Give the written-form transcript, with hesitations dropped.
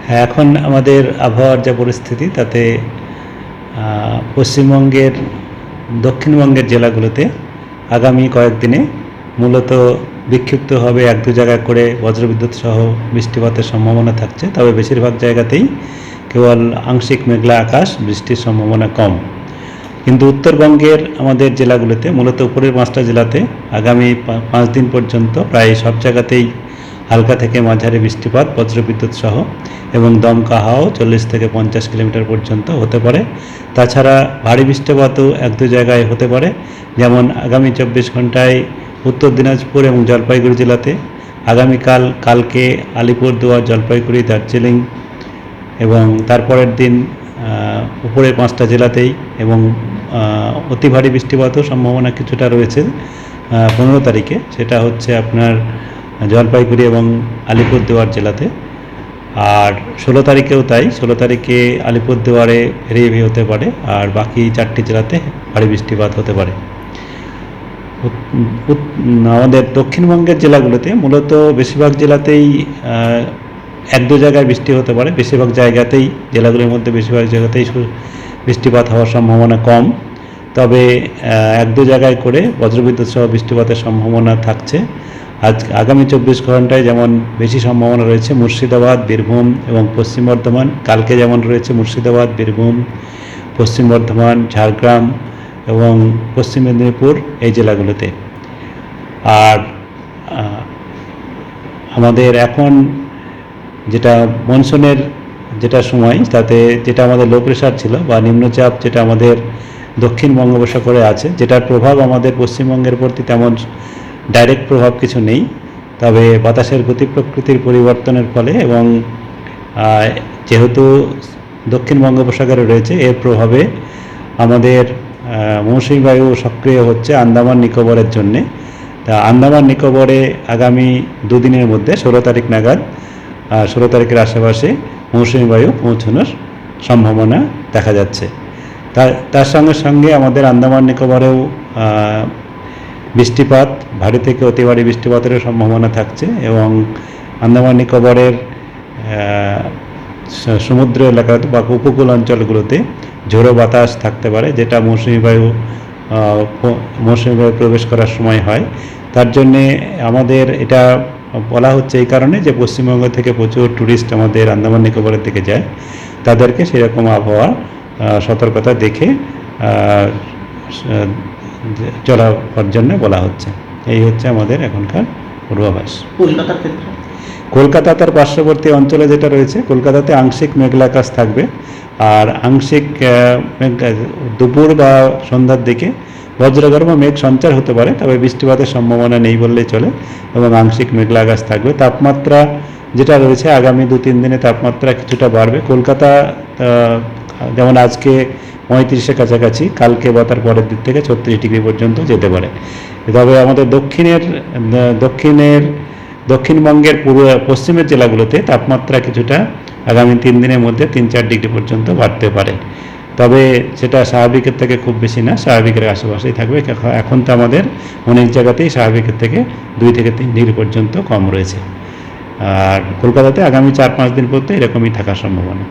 হ্যাঁ, এখন আমাদের আবহাওয়ার যা পরিস্থিতি তাতে পশ্চিমবঙ্গের দক্ষিণবঙ্গের জেলাগুলোতে আগামী কয়েকদিনে মূলত বিক্ষিপ্ত হবে 1-2 জায়গায় করে বজ্রবিদ্যুৎ সহ বৃষ্টিপাতের সম্ভাবনা থাকছে। তবে বেশিরভাগ জায়গাতেই কেবল আংশিক মেঘলা আকাশ, বৃষ্টির সম্ভাবনা কম। কিন্তু উত্তরবঙ্গের আমাদের জেলাগুলোতে মূলত উপরের 5টা জেলাতে আগামী 5 দিন পর্যন্ত প্রায় সব জায়গাতেই হালকা থেকে মাঝারি বৃষ্টিপাত বজ্রবিদ্যুৎ সহ এবং দমকা হাওয়াও 40 থেকে 50 কিলোমিটার পর্যন্ত হতে পারে। তাছাড়া ভারী বৃষ্টিপাতও 1-2 জায়গায় হতে পারে, যেমন আগামী 24 ঘন্টায় উত্তর দিনাজপুর এবং জলপাইগুড়ি জেলাতে, কালকে আলিপুরদুয়ার, জলপাইগুড়ি, দার্জিলিং এবং তারপরের দিন উপরের 5টা জেলাতেই এবং অতি ভারী বৃষ্টিপাতও সম্ভাবনা কিছুটা রয়েছে 15 তারিখে। সেটা হচ্ছে আপনার জলপাইগুড়ি এবং আলিপুরদুয়ার জেলাতে। আর 16 তারিখেও তাই, 16 তারিখে আলিপুরদুয়ারে হেভি হতে পারে, আর বাকি 4টি জেলাতে ভারী বৃষ্টিপাত হতে পারে। আমাদের দক্ষিণবঙ্গের জেলাগুলোতে মূলত বেশিরভাগ জেলাতেই 1-2 জায়গায় বৃষ্টি হতে পারে। বেশিরভাগ জায়গাতেই, জেলাগুলির মধ্যে বেশিরভাগ জায়গাতেই বৃষ্টিপাত হওয়ার সম্ভাবনা কম। তবে 1-2 জায়গায় করে বজ্রবিদ্যুৎ সহ বৃষ্টিপাতের সম্ভাবনা থাকছে। আগামী 24 ঘন্টায় যেমন বেশি সম্ভাবনা রয়েছে মুর্শিদাবাদ, বীরভূম এবং পশ্চিম বর্ধমান। কালকে যেমন রয়েছে মুর্শিদাবাদ, বীরভূম, পশ্চিম বর্ধমান, ঝাড়গ্রাম এবং পশ্চিম মেদিনীপুর, এই জেলাগুলোতে। আর আমাদের এখন যেটা মনসুনের যেটা সময়, তাতে যেটা আমাদের লো প্রেশার ছিল বা নিম্নচাপ যেটা আমাদের দক্ষিণ বঙ্গোপসাগরে আছে, যেটার প্রভাব আমাদের পশ্চিমবঙ্গের প্রতি তেমন ডাইরেক্ট প্রভাব কিছু নেই। তবে বাতাসের গতি প্রকৃতির পরিবর্তনের ফলে এবং যেহেতু দক্ষিণ বঙ্গোপসাগরে রয়েছে, এর প্রভাবে আমাদের মৌসুমী বায়ু সক্রিয় হচ্ছে আন্দামান নিকোবরের জন্যে। তা আন্দামান নিকোবরে আগামী 2 দিনের মধ্যে 16 তারিখ নাগাদ, 16 তারিখের আশেপাশে মৌসুমী বায়ু পৌঁছানোর সম্ভাবনা দেখা যাচ্ছে। তার সঙ্গে সঙ্গে আমাদের আন্দামান নিকোবরেও বৃষ্টিপাত, ভারী থেকে অতি ভারী বৃষ্টিপাতেরও সম্ভাবনা থাকছে এবং আন্দামান নিকোবরের সমুদ্র এলাকাতে বা উপকূল অঞ্চলগুলোতে ঝোড়ো বাতাস থাকতে পারে, যেটা মৌসুমী বায়ু প্রবেশ করার সময় হয়। তার জন্যে আমাদের এটা বলা হচ্ছে এই কারণে যে পশ্চিমবঙ্গ থেকে প্রচুর ট্যুরিস্ট আমাদের আন্দামান নিকোবরের দিকে যায়, তাদেরকে সেরকম আবহাওয়া সতর্কতা দেখে চলার জন্য বলা হচ্ছে। এই হচ্ছে আমাদের এখনকার পূর্বাভাস। কলকাতার ক্ষেত্রে, কলকাতা তার পার্শ্ববর্তী অঞ্চলে যেটা রয়েছে, কলকাতাতে আংশিক মেঘলা আকাশ থাকবে। আর আংশিক দুপুর বা সন্ধ্যার দিকে বজ্রগর্ভ মেঘ সঞ্চার হতে পারে, তবে বৃষ্টিপাতের সম্ভাবনা নেই বললেই চলে এবং আংশিক মেঘলা আকাশ থাকবে। তাপমাত্রা যেটা রয়েছে আগামী 2-3 দিনে তাপমাত্রা কিছুটা বাড়বে। কলকাতা যেমন আজকে 35-এর কাছাকাছি, কালকে বা তার পরের দিক থেকে 36 ডিগ্রি পর্যন্ত যেতে পারে। তবে আমাদের দক্ষিণবঙ্গের পশ্চিমের জেলাগুলোতে তাপমাত্রা কিছুটা আগামী 3 দিনের মধ্যে 3-4 ডিগ্রি পর্যন্ত বাড়তে পারে। তবে সেটা স্বাভাবিকের থেকে খুব বেশি না, স্বাভাবিকের আশেপাশেই থাকবে। এখন তো আমাদের অনেক জায়গাতেই স্বাভাবিকের থেকে 2 থেকে 3 ডিগ্রি পর্যন্ত কম রয়েছে। আর কলকাতাতে আগামী 4-5 দিন পর্যন্ত এরকমই থাকার সম্ভাবনা।